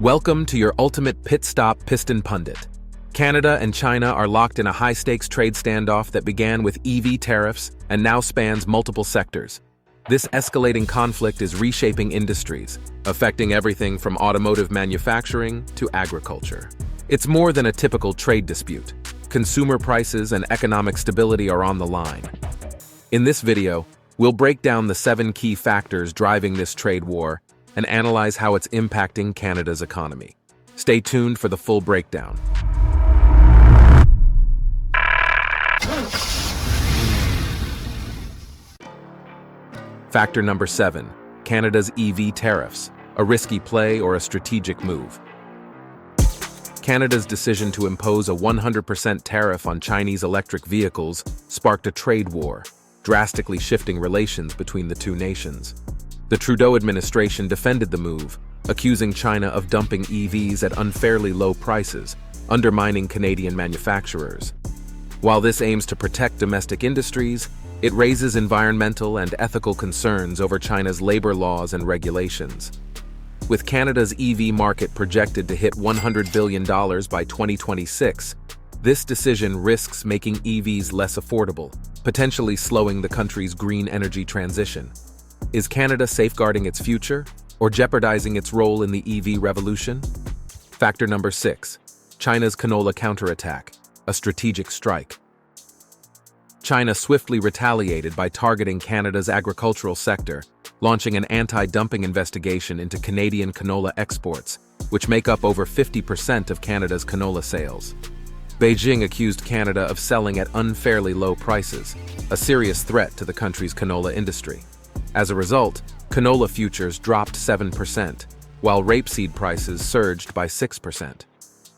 Welcome to your ultimate pit stop Piston Pundit. Canada and China are locked in a high-stakes trade standoff that began with EV tariffs and now spans multiple sectors. This escalating conflict is reshaping industries, affecting everything from automotive manufacturing to agriculture. It's more than a typical trade dispute. Consumer prices and economic stability are on the line. In this video, we'll break down the 7 key factors driving this trade war and analyze how it's impacting Canada's economy. Stay tuned for the full breakdown. Factor number 7, Canada's EV tariffs, a risky play or a strategic move. Canada's decision to impose a 100% tariff on Chinese electric vehicles sparked a trade war, drastically shifting relations between the two nations. The Trudeau administration defended the move, accusing China of dumping EVs at unfairly low prices, undermining Canadian manufacturers. While this aims to protect domestic industries, it raises environmental and ethical concerns over China's labor laws and regulations. With Canada's EV market projected to hit $100 billion by 2026, this decision risks making EVs less affordable, potentially slowing the country's green energy transition. Is Canada safeguarding its future or jeopardizing its role in the EV revolution? Factor number 6, China's Canola counterattack, a strategic strike. China swiftly retaliated by targeting Canada's agricultural sector, launching an anti-dumping investigation into Canadian canola exports, which make up over 50% of Canada's canola sales. Beijing accused Canada of selling at unfairly low prices, a serious threat to the country's canola industry. As a result, canola futures dropped 7%, while rapeseed prices surged by 6%.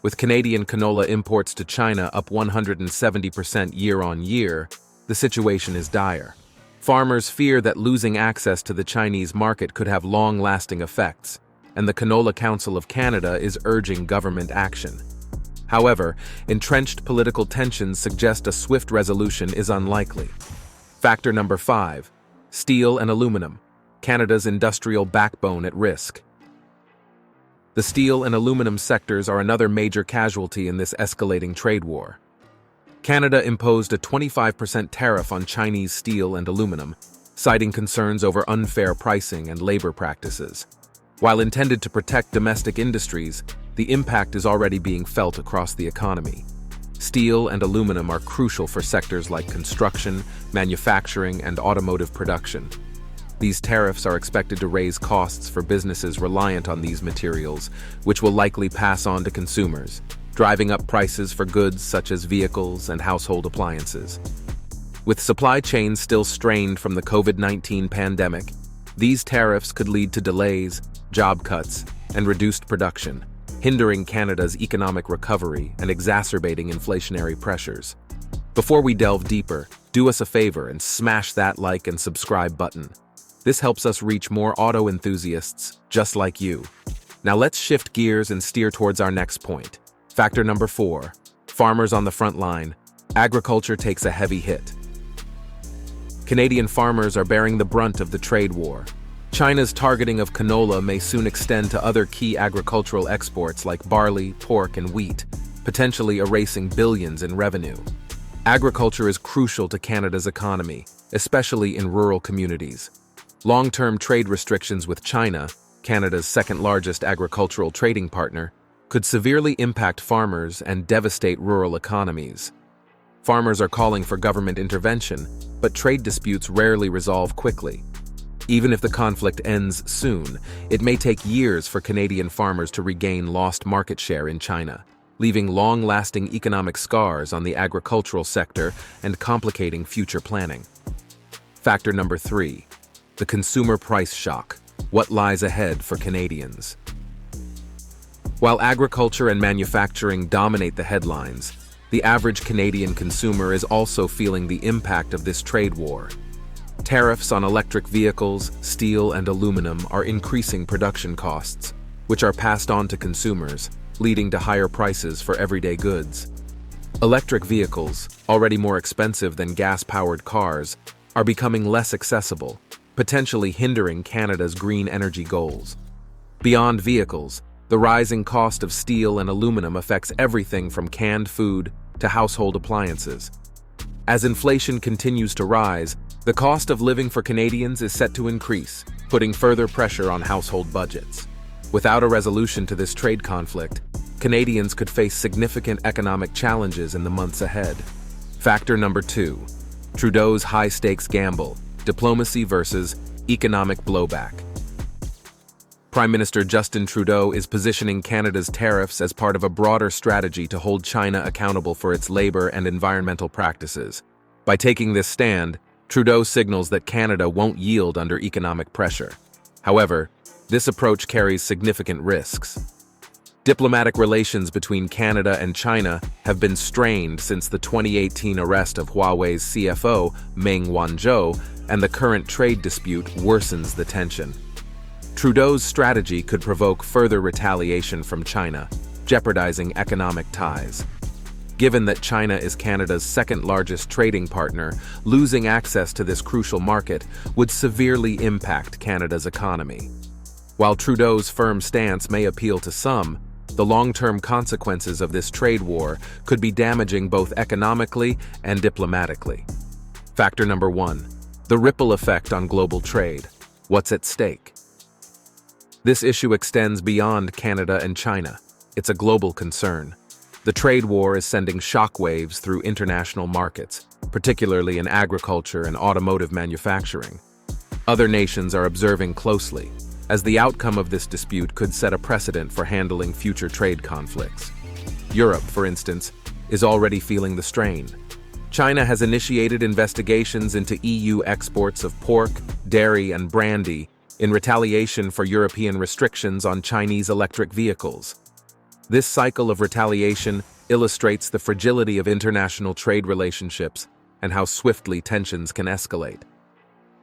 With Canadian canola imports to China up 170% year-on-year, the situation is dire. Farmers fear that losing access to the Chinese market could have long-lasting effects, and the Canola Council of Canada is urging government action. However, entrenched political tensions suggest a swift resolution is unlikely. Factor number 5, steel and aluminum, Canada's industrial backbone at risk. The steel and aluminum sectors are another major casualty in this escalating trade war. Canada imposed a 25% tariff on Chinese steel and aluminum, citing concerns over unfair pricing and labor practices. While intended to protect domestic industries, the impact is already being felt across the economy. Steel and aluminum are crucial for sectors like construction, manufacturing, and automotive production. These tariffs are expected to raise costs for businesses reliant on these materials, which will likely pass on to consumers, driving up prices for goods such as vehicles and household appliances. With supply chains still strained from the COVID-19 pandemic, these tariffs could lead to delays, job cuts, and reduced production, hindering Canada's economic recovery and exacerbating inflationary pressures. Before we delve deeper, do us a favor and smash that like and subscribe button. This helps us reach more auto enthusiasts just like you. Now let's shift gears and steer towards our next point. Factor number 4, farmers on the front line. Agriculture takes a heavy hit. Canadian farmers are bearing the brunt of the trade war. China's targeting of canola may soon extend to other key agricultural exports like barley, pork, and wheat, potentially erasing billions in revenue. Agriculture is crucial to Canada's economy, especially in rural communities. Long-term trade restrictions with China, Canada's second-largest agricultural trading partner, could severely impact farmers and devastate rural economies. Farmers are calling for government intervention, but trade disputes rarely resolve quickly. Even if the conflict ends soon, it may take years for Canadian farmers to regain lost market share in China, leaving long-lasting economic scars on the agricultural sector and complicating future planning. Factor number 3, the consumer price shock. What lies ahead for Canadians? While agriculture and manufacturing dominate the headlines, the average Canadian consumer is also feeling the impact of this trade war. Tariffs on electric vehicles, steel, and aluminum are increasing production costs, which are passed on to consumers, leading to higher prices for everyday goods. Electric vehicles, already more expensive than gas-powered cars, are becoming less accessible, potentially hindering Canada's green energy goals. Beyond vehicles, The rising cost of steel and aluminum affects everything from canned food to household appliances. As inflation continues to rise, the cost of living for Canadians is set to increase, putting further pressure on household budgets. Without a resolution to this trade conflict, Canadians could face significant economic challenges in the months ahead. Factor number 2. Trudeau's high-stakes gamble: diplomacy versus economic blowback. Prime Minister Justin Trudeau is positioning Canada's tariffs as part of a broader strategy to hold China accountable for its labor and environmental practices. By taking this stand, Trudeau signals that Canada won't yield under economic pressure. However, this approach carries significant risks. Diplomatic relations between Canada and China have been strained since the 2018 arrest of Huawei's CFO, Meng Wanzhou, and the current trade dispute worsens the tension. Trudeau's strategy could provoke further retaliation from China, jeopardizing economic ties. Given that China is Canada's second-largest trading partner, losing access to this crucial market would severely impact Canada's economy. While Trudeau's firm stance may appeal to some, the long-term consequences of this trade war could be damaging both economically and diplomatically. Factor number 1. The ripple effect on global trade. What's at stake? This issue extends beyond Canada and China. It's a global concern. The trade war is sending shockwaves through international markets, particularly in agriculture and automotive manufacturing. Other nations are observing closely, as the outcome of this dispute could set a precedent for handling future trade conflicts. Europe, for instance, is already feeling the strain. China has initiated investigations into EU exports of pork, dairy, and brandy in retaliation for European restrictions on Chinese electric vehicles. This cycle of retaliation illustrates the fragility of international trade relationships and how swiftly tensions can escalate.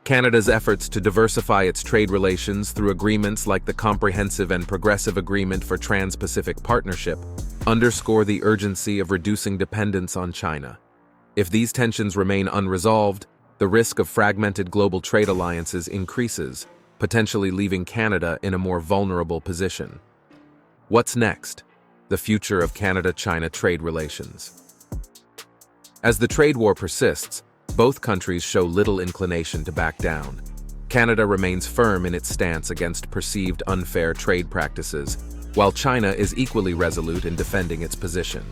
Canada's efforts to diversify its trade relations through agreements like the Comprehensive and Progressive Agreement for Trans-Pacific Partnership underscore the urgency of reducing dependence on China. If these tensions remain unresolved, the risk of fragmented global trade alliances increases, potentially leaving Canada in a more vulnerable position. What's next? The future of Canada-China trade relations. As the trade war persists, both countries show little inclination to back down. Canada remains firm in its stance against perceived unfair trade practices, while China is equally resolute in defending its position.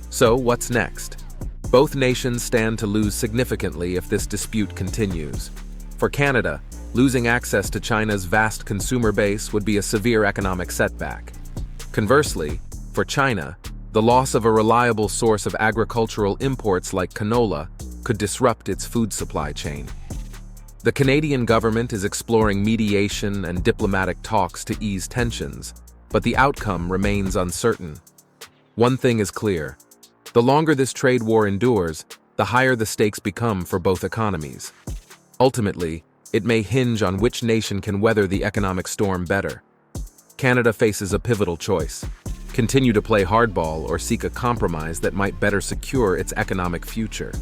So, what's next? Both nations stand to lose significantly if this dispute continues. For Canada, losing access to China's vast consumer base would be a severe economic setback. Conversely, for China, the loss of a reliable source of agricultural imports like canola could disrupt its food supply chain. The Canadian government is exploring mediation and diplomatic talks to ease tensions, but the outcome remains uncertain. One thing is clear: the longer this trade war endures, the higher the stakes become for both economies. Ultimately, it may hinge on which nation can weather the economic storm better. Canada faces a pivotal choice: continue to play hardball or seek a compromise that might better secure its economic future.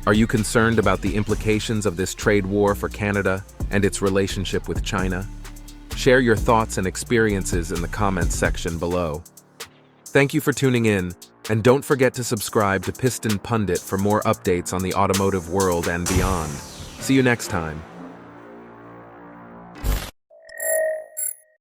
Are you concerned about the implications of this trade war for Canada and its relationship with China? Share your thoughts and experiences in the comments section below. Thank you for tuning in, and don't forget to subscribe to Piston Pundit for more updates on the automotive world and beyond. See you next time.